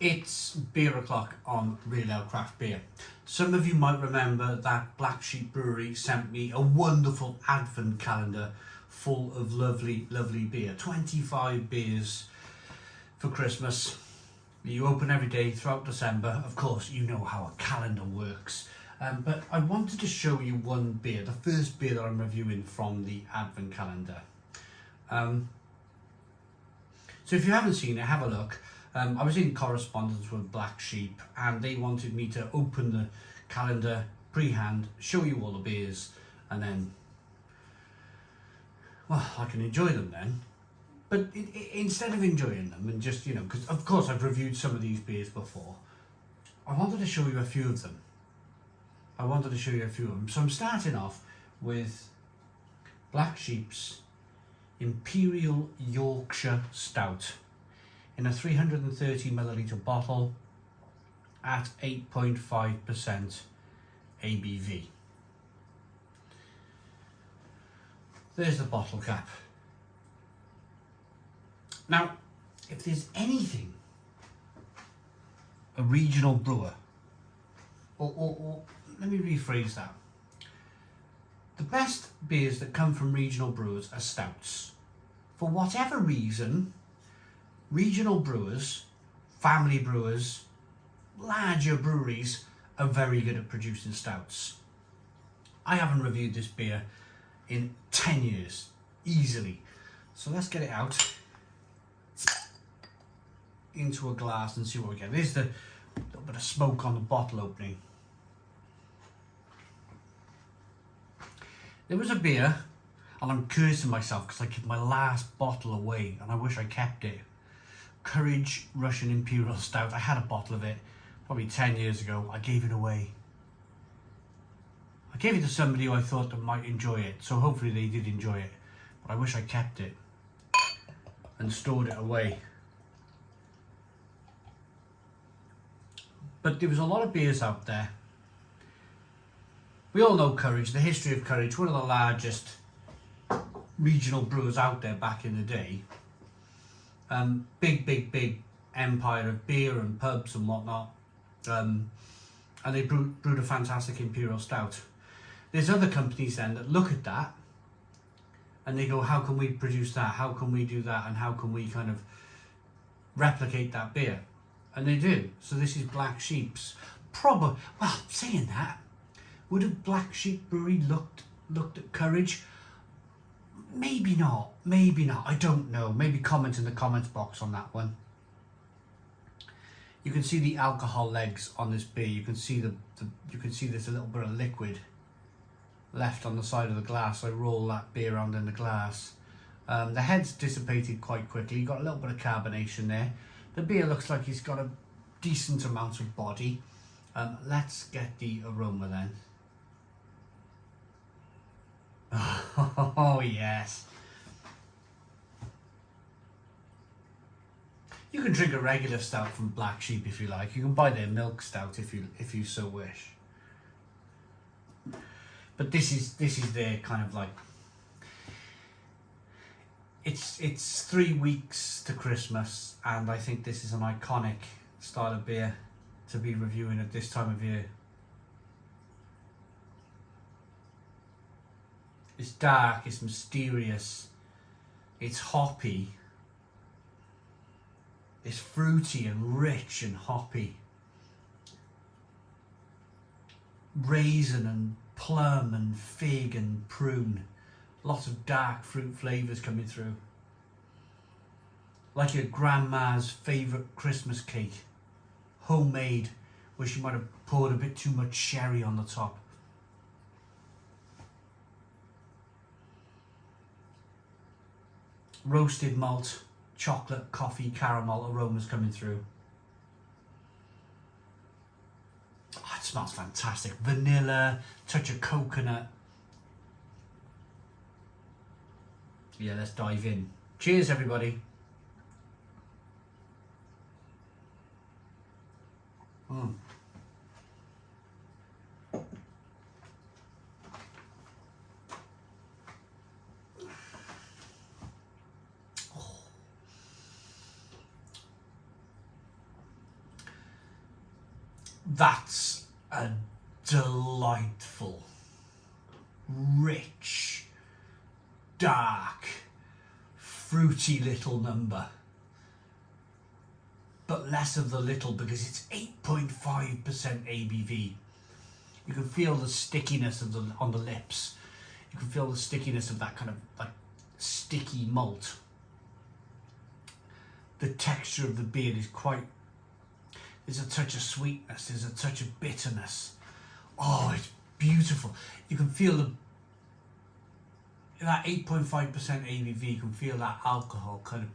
It's beer o'clock on Real Ale Craft Beer. Some of you might remember that Black Sheep Brewery sent me a wonderful advent calendar full of lovely, lovely beer. 25 beers for Christmas. You open every day throughout December. Of course, you know how a calendar works. But I wanted to show you one beer, the first beer that I'm reviewing from the advent calendar. So if you haven't seen it, have a look. I was in correspondence with Black Sheep and they wanted me to open the calendar pre-hand, show you all the beers, and then, well, I can enjoy them then. But instead of enjoying them and just, you know, because of course I've reviewed some of these beers before, I wanted to show you a few of them. So I'm starting off with Black Sheep's Imperial Yorkshire Stout in a 330ml bottle at 8.5% ABV. There's the bottle cap. Now, if there's anything a regional brewer, or let me rephrase that. The best beers that come from regional brewers are stouts. For whatever reason, regional brewers, family brewers, larger breweries are very good at producing stouts. I haven't reviewed this beer in 10 years, easily. So let's get it out into a glass and see what we get. There's the little bit of smoke on the bottle opening. There was a beer, and I'm cursing myself because I gave my last bottle away and I wish I kept it. Courage Russian Imperial Stout. I had a bottle of it probably 10 years ago. I gave it away. I gave it to somebody who I thought that might enjoy it, so hopefully they did enjoy it. But I wish I kept it and stored it away. But there was a lot of beers out there. We all know Courage, the history of Courage, one of the largest regional brewers out there back in the day. Big empire of beer and pubs and whatnot. And they brewed a fantastic Imperial Stout. There's other companies then that look at that and they go, how can we produce that? How can we do that? And how can we kind of replicate that beer? And they do. So this is Black Sheep's. Well, saying that, would a Black Sheep Brewery looked at Courage? Maybe not. I don't know. Maybe comment in the comments box on that one. You can see the alcohol legs on this beer. You can see you can see there's a little bit of liquid left on the side of the glass. I roll that beer around in the glass. The head's dissipated quite quickly. You got a little bit of carbonation there. The beer looks like it's got a decent amount of body. Let's get the aroma then. Oh yes. You can drink a regular stout from Black Sheep if you like. You can buy their milk stout if you so wish. But this is their kind of like, it's 3 weeks to Christmas, and I think this is an iconic style of beer to be reviewing at this time of year. It's dark, it's mysterious, it's hoppy, it's fruity and rich and hoppy. Raisin and plum and fig and prune. Lots of dark fruit flavours coming through. Like your grandma's favourite Christmas cake. Homemade, where she might have poured a bit too much sherry on the top. Roasted malt, chocolate, coffee, caramel aromas coming through. Oh, it smells fantastic. Vanilla, touch of coconut. Yeah, let's dive in. Cheers, everybody. That's a delightful, rich, dark, fruity little number. But less of the little because it's 8.5% ABV. You can feel the stickiness of on the lips. You can feel the stickiness of that kind of like sticky malt. The texture of the beer is quite, there's a touch of sweetness, there's a touch of bitterness. Oh, it's beautiful. You can feel that 8.5% ABV, you can feel that alcohol kind of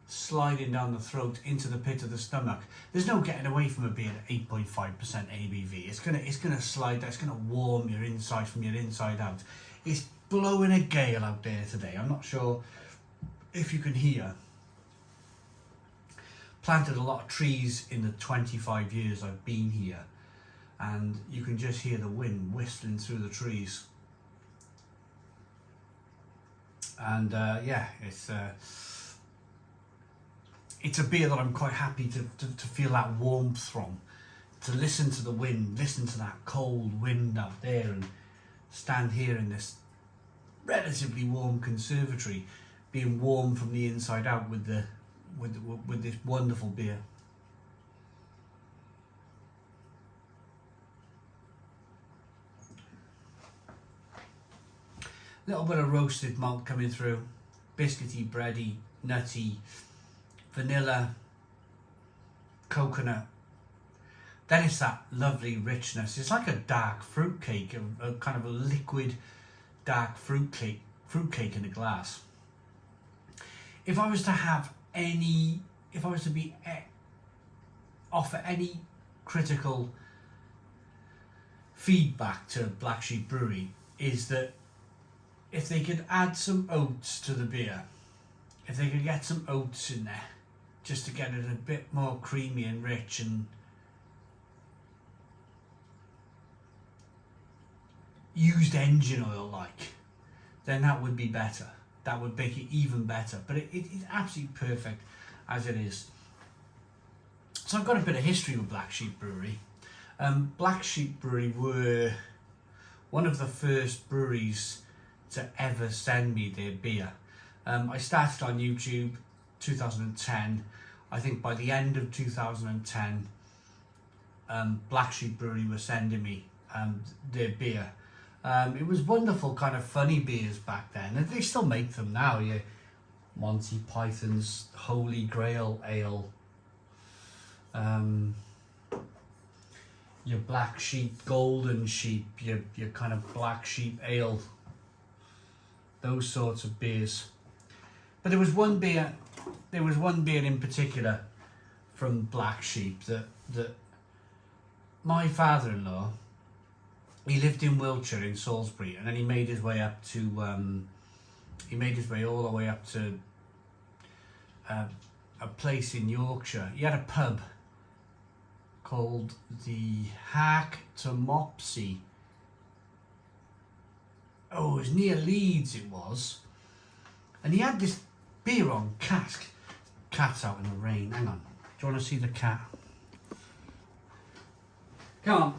sliding down the throat into the pit of the stomach. There's no getting away from a beer at 8.5% ABV. It's gonna slide, it's gonna warm your insides from your inside out. It's blowing a gale out there today. I'm not sure if you can hear. Planted a lot of trees in the 25 years I've been here, and you can just hear the wind whistling through the trees. And yeah, it's a beer that I'm quite happy to feel that warmth from, to listen to the wind, listen to that cold wind out there, and stand here in this relatively warm conservatory, being warm from the inside out with this wonderful beer. Little bit of roasted malt coming through, biscuity, bready, nutty, vanilla, coconut. Then it's that lovely richness. It's like a dark fruit cake, a kind of a liquid dark fruit cake in a glass. If I was to offer any critical feedback to Black Sheep Brewery, is that if they could add some oats to the beer, if they could get some oats in there, just to get it a bit more creamy and rich, and used engine oil like, then that would be better. That would make it even better. But it's absolutely perfect as it is. So I've got a bit of history with Black Sheep Brewery. Black Sheep Brewery were one of the first breweries to ever send me their beer. I started on YouTube 2010. I think by the end of 2010, Black Sheep Brewery were sending me their beer. It was wonderful, kind of funny beers back then, and they still make them now. Yeah, Monty Python's Holy Grail Ale, your Black Sheep, Golden Sheep, your kind of Black Sheep Ale, those sorts of beers. But there was one beer in particular from Black Sheep that my father-in-law, he lived in Wiltshire in Salisbury, and then he made his way up to all the way up to a place in Yorkshire. He had a pub called the Hark to Mopsy. Oh, it was near Leeds, it was. And he had this beer on cask. Cat's out in the rain. Hang on. Do you want to see the cat? Come on.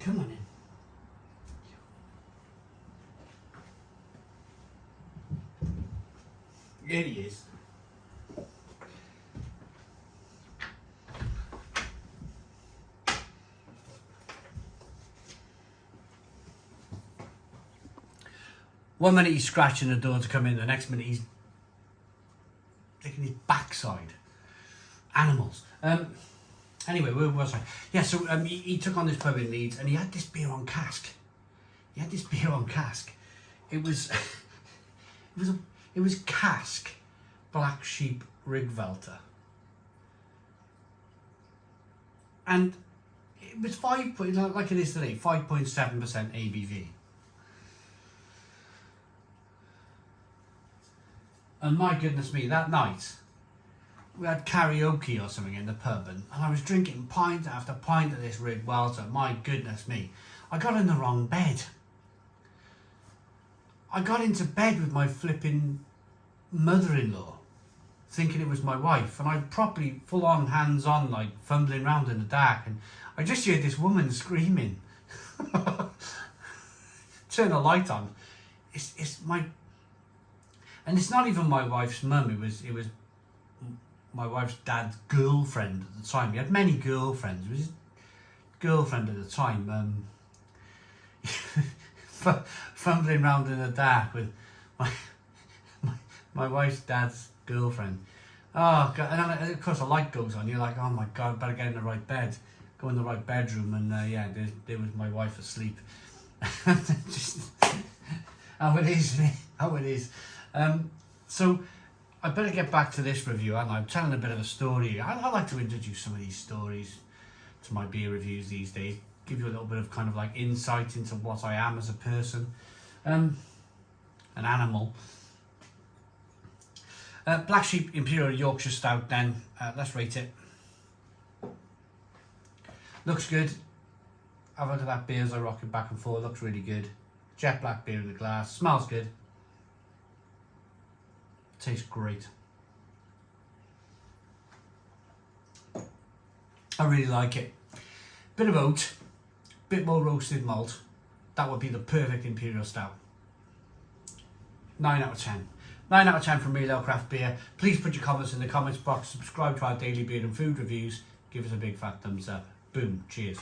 Come on in. There he is. One minute he's scratching the door to come in, the next minute he's taking his backside. Animals. Anyway, where was I? Yeah, so he took on this pub in Leeds, and he had this beer on cask. It was it was cask Black Sheep Rigvelter. And it was like it is today, 5.7% ABV. And my goodness me, that night we had karaoke or something in the pub, and I was drinking pint after pint of this Rigvelter. My goodness me, I got in the wrong bed. I got into bed with my flipping mother-in-law. thinking it was my wife, and I properly full on hands on, like fumbling around in the dark, and I just heard this woman screaming. Turn the light on. It's my, and it's not even my wife's mum. It was my wife's dad's girlfriend at the time. He had many girlfriends. It was his girlfriend at the time. Fumbling around in the dark with my wife's dad's girlfriend. Oh God! And then, of course the light goes on. You're like, oh my God, I better get in the right bed, go in the right bedroom, and yeah, there was my wife asleep. Just how it is, how it is. So I better get back to this review, and I'm telling a bit of a story. I like to introduce some of these stories to my beer reviews these days. Give you a little bit of kind of like insight into what I am as a person, an animal. Black Sheep Imperial Yorkshire Stout then, let's rate it. Looks good. Have a look at that beer as I rock it back and forth, looks really good. Jet black beer in the glass, smells good. Tastes great. I really like it. Bit of oat, bit more roasted malt. That would be the perfect Imperial Stout. 9 out of 10. 9 out of 10 from Real Ale Craft Beer. Please put your comments in the comments box. Subscribe to our daily beer and food reviews. Give us a big fat thumbs up. Boom. Cheers.